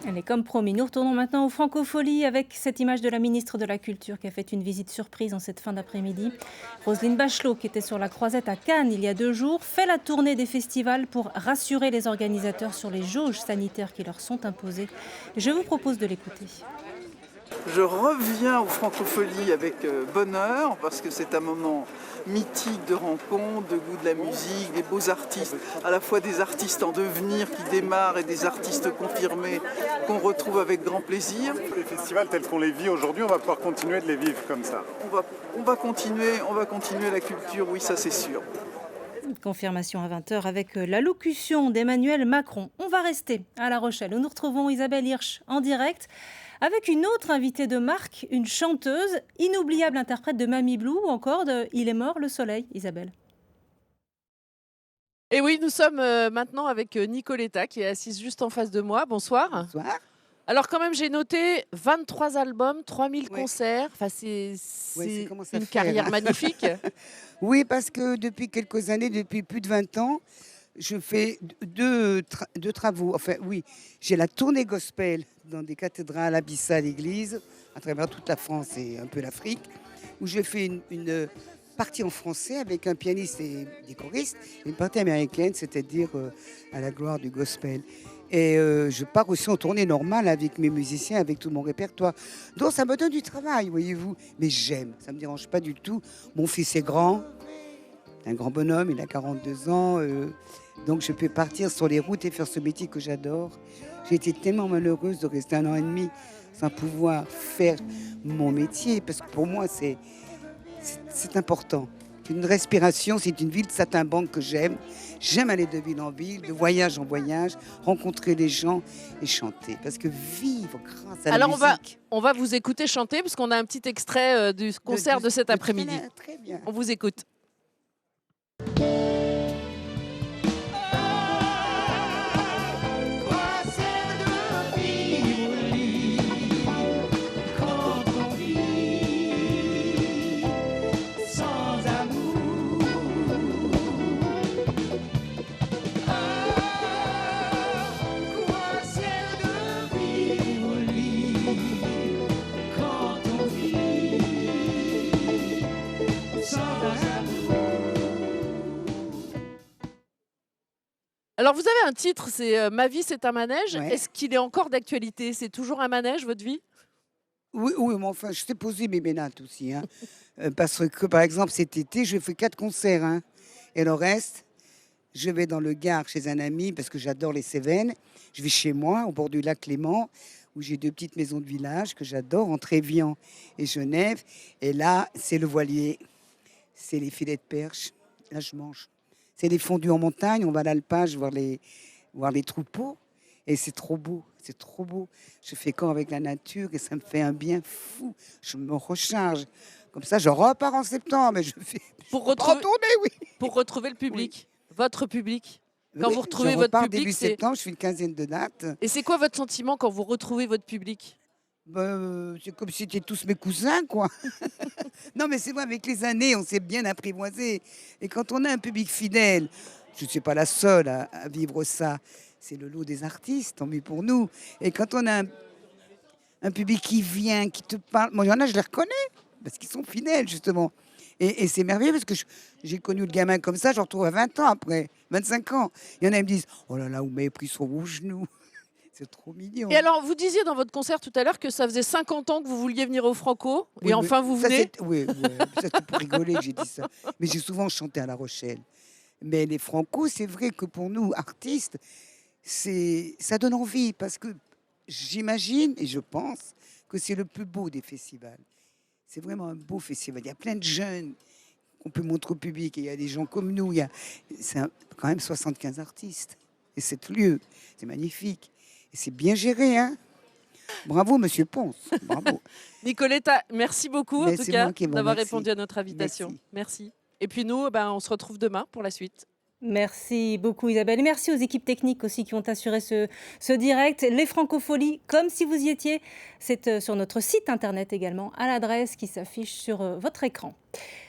Allez, comme promis, nous retournons maintenant aux Francopholies avec cette image de la ministre de la Culture qui a fait une visite surprise en cette fin d'après-midi. Roselyne Bachelot, qui était sur la Croisette à Cannes il y a 2 jours, fait la tournée des festivals pour rassurer les organisateurs sur les jauges sanitaires qui leur sont imposées. Je vous propose de l'écouter. Je reviens aux Francopholies avec bonheur parce que c'est un moment mythique de rencontre, de goût de la musique, des beaux artistes, à la fois des artistes en devenir qui démarrent et des artistes confirmés qu'on retrouve avec grand plaisir. Les festivals tels qu'on les vit aujourd'hui, on va pouvoir continuer de les vivre comme ça. On va continuer la culture, oui, ça c'est sûr. Confirmation à 20h avec l'allocution d'Emmanuel Macron. On va rester à La Rochelle où nous retrouvons Isabelle Hirsch en direct avec une autre invitée de marque, une chanteuse, inoubliable interprète de Mamie Blue ou encore de Il est mort le soleil, Isabelle. Et oui, nous sommes maintenant avec Nicoletta qui est assise juste en face de moi. Bonsoir. Bonsoir. Alors quand même, j'ai noté 23 albums, 3000 Oui. concerts. Enfin, c'est Ouais, ça commence à une faire, carrière hein. magnifique. Oui, parce que depuis quelques années, depuis plus de 20 ans, je fais deux travaux. Enfin, oui, j'ai la tournée gospel dans des cathédrales, abyssales, églises, à travers toute la France et un peu l'Afrique, où je fais une partie en français avec un pianiste et des choristes, et une partie américaine, c'est-à-dire à la gloire du gospel. Et je pars aussi en tournée normale avec mes musiciens, avec tout mon répertoire. Donc ça me donne du travail, voyez-vous. Mais j'aime, ça ne me dérange pas du tout. Mon fils est grand, un grand bonhomme, il a 42 ans. Donc je peux partir sur les routes et faire ce métier que j'adore. J'ai été tellement malheureuse de rester 1 an et demi sans pouvoir faire mon métier, parce que pour moi c'est important. C'est une respiration, c'est une ville de saltimbanque que j'aime. J'aime aller de ville en ville, de voyage en voyage, rencontrer les gens et chanter. Parce que vivre grâce à la Alors musique... on va vous écouter chanter parce qu'on a un petit extrait du concert de cet après-midi. Très bien. On vous écoute. Alors vous avez un titre, c'est Ma vie c'est un manège. Ouais. Est-ce qu'il est encore d'actualité? C'est toujours un manège, votre vie? Oui, oui, mais enfin, je t'ai posé mes bénates aussi. Hein. Parce que, par exemple, cet été, je fais 4 concerts. Hein. Et le reste, je vais dans le Gard chez un ami, parce que j'adore les Cévennes. Je vais chez moi, au bord du lac Léman, où j'ai 2 petites maisons de village que j'adore, entre Évian et Genève. Et là, c'est le voilier, c'est les filets de perche. Là, je mange. C'est les fondus en montagne, on va à l'alpage voir les troupeaux. Et c'est trop beau, c'est trop beau. Je fais corps avec la nature et ça me fait un bien fou. Je me recharge. Comme ça, je repars en septembre. Et je fais Pour en retrouver, tournée, oui. pour retrouver le public, votre public. Quand Oui, vous retrouvez je votre repars public, début c'est... septembre, je fais une quinzaine de dates. Et c'est quoi votre sentiment quand vous retrouvez votre public? C'est comme si c'était tous mes cousins, quoi. Non, mais c'est vrai, avec les années, on s'est bien apprivoisé. Et quand on a un public fidèle, je ne suis pas la seule à vivre ça. C'est le lot des artistes, tant mieux pour nous. Et quand on a un public qui vient, qui te parle, moi, il y en a, je les reconnais, parce qu'ils sont fidèles, justement. Et c'est merveilleux, parce que j'ai connu le gamin comme ça, je le retrouve à 20 ans après, 25 ans. Il y en a qui me disent, oh là là, vous m'avez pris sur vos genoux. C'est trop mignon. Et alors, vous disiez dans votre concert tout à l'heure que ça faisait 50 ans que vous vouliez venir au Franco, Oui, et enfin vous ça, venez. oui, ça c'est pour rigoler que j'ai dit ça. Mais j'ai souvent chanté à La Rochelle. Mais les Franco, c'est vrai que pour nous, artistes, ça donne envie parce que j'imagine et je pense que c'est le plus beau des festivals. C'est vraiment un beau festival. Il y a plein de jeunes qu'on peut montrer au public et il y a des gens comme nous. Quand même 75 artistes et 7 lieux. C'est magnifique. Et c'est bien géré, hein. Bravo, monsieur Ponce. Bravo. Nicoletta, merci beaucoup Mais en tout c'est cas moi qui vous d'avoir remercie. répondu à notre invitation. Merci. Merci. Et puis nous, on se retrouve demain pour la suite. Merci beaucoup Isabelle et merci aux équipes techniques aussi qui ont assuré ce direct. Les Francopholies, comme si vous y étiez, c'est sur notre site internet également à l'adresse qui s'affiche sur votre écran.